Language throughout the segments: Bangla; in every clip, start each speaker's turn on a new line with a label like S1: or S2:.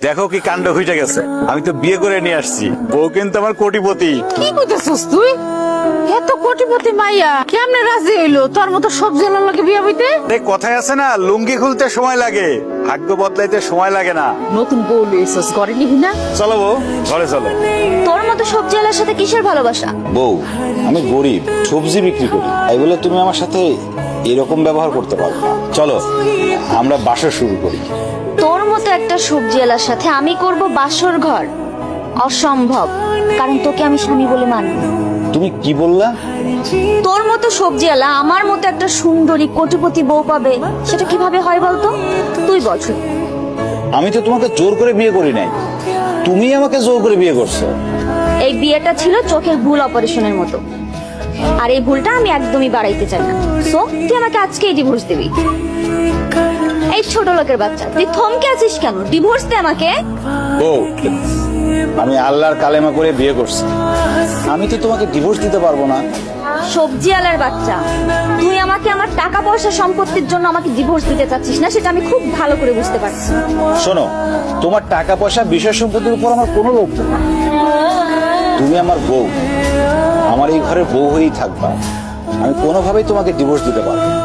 S1: দেখো কি কাণ্ড হইতে গেছে, আমি তো বিয়ে করে নিয়ে আসছি, বউ কিন্তু আমার কোটিপতি।
S2: কি কইতেছস তুই? এত কোটিপতি মাইয়া কেমনে রাজি হইলো তোর মতো সবজি আলার লগে বিয়ে হইতে?
S1: এই কথায় আছে না, লুঙ্গি খুলতে সময় লাগে, ভাগ্য বদলাইতে সময় লাগে না।
S2: নতুন বউ লইছস, ঘরে নিবি না?
S1: চলো বউ, ঘরে চলো।
S3: তোর মতো সবজি আলার সাথে কিসের ভালোবাসা?
S4: বউ, আমি গরিব, সবজি বিক্রি করি, তাই বলে তুমি আমার সাথে এরকম ব্যবহার করতে পারো না। চলো আমরা বাসা শুরু করি।
S3: তোর মতো একটা সবজি আলার সাথে আমি করব বাসর ঘর? অসম্ভব, কারণ তোকে আমি স্বামী বলে মানি না।
S4: তুমি কি বললা?
S3: তোর মতো সবজি আলা আমার মতো একটা সুন্দরী কোটিপতি বউ পাবে, সেটা কিভাবে হয় বলতো? তুই বল।
S4: আমি তো তোমাকে জোর করে বিয়ে করি নাই, তুমি আমাকে জোর করে বিয়ে করছো।
S3: এই বিয়েটা ছিল চোখের ভুল অপারেশনের মতো, আর এই ভুলটা আমি একদমই বাড়াইতে চাই না। সো তুই আমাকে আজকেই ডিভোর্স দিবি। এই ছোট লোকের বাচ্চা, তুই থমকে আছিস কেন? ডিভোর্স দে আমাকে।
S4: বউ, আমি আল্লাহর কালেমা করে বিয়ে করছি, আমি তো তোমাকে ডিভোর্স দিতে পারবো না।
S3: সবজি আলার বাচ্চা, তুই আমাকে আমার টাকা পয়সা সম্পত্তির জন্য আমাকে ডিভোর্স দিতে চাচ্ছিস না, সেটা আমি খুব ভালো করে বুঝতে পারছি।
S4: শোনো, তোমার টাকা পয়সা বিষয় সম্পত্তির উপর আমার কোনো লোভ নেই। তুমি আমার বউ, আমার এই ঘরের বউ হয়েই থাকবা, আমি কোনোভাবেই তোমাকে ডিভোর্স দিতে পারবো না।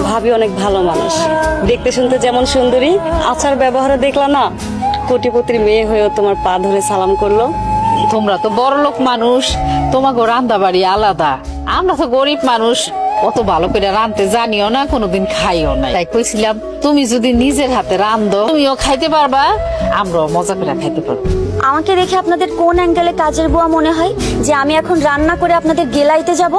S5: ভাবি অনেক ভালো মানুষ, দেখতে শুনতে যেমন সুন্দরী, আচার ব্যবহারে দেখলা না কোটিপতির মেয়ে হয়েও তোমার পা ধরে সালাম করলো।
S2: তোমরা তো বড় লোক মানুষ, তোমাকে রান্না বাড়ি আলাদা, আমরা তো গরিব মানুষ, অত ভালো করে রাঁধতে জানিও না, কোনোদিন খাইও না। তাই কইছিলাম তুমি যদি নিজের হাতে রান্ধো তুমিও খাইতে পারবা, আমরাও মজা করে খাইতে পারবো।
S3: আমাকে দেখে আপনাদের কোন অ্যাঙ্গেলে কাজের বুয়া মনে হয় যে আমি এখন রান্না করে আপনাদের গেলাইতে যাব?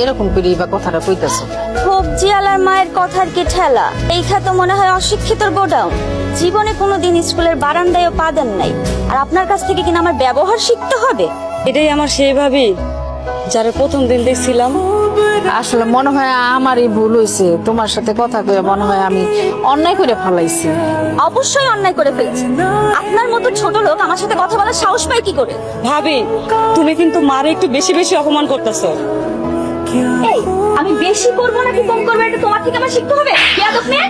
S2: এরকম করেই বা কথাটা কইতাছো?
S3: সবজি আলার মায়ের কথার কি ঠেলা? এই খাতে মনে হয় অশিক্ষিতর গোডাউন। জীবনে কোনোদিন স্কুলের বারান্দায়ও পা দেন নাই, আর আপনার কাছ থেকে কিনা আমার ব্যবহার শিখতে হবে?
S5: এটাই আমার সেই ভাবি যারা প্রথম দিন দেখছিলাম।
S2: আসলে মনে হয় আমারই ভুল হয়েছে, তোমার সাথে কথা কয়ে মনে হয় আমি অন্যায় করে ফেলাইছি।
S3: অবশ্যই অন্যায় করে ফেলেছি। আপনার মতো ছোট লোক আমার সাথে কথা বলার সাহস পায় কি করে?
S5: ভাবি, তুমি কিন্তু মারে একটু বেশি বেশি অপমান করতেছো।
S3: এই, আমি বেশি করবো নাকি কম করবো এটা তোমার থেকে আমার শিখতে হবে। বেয়াদব মেয়ে।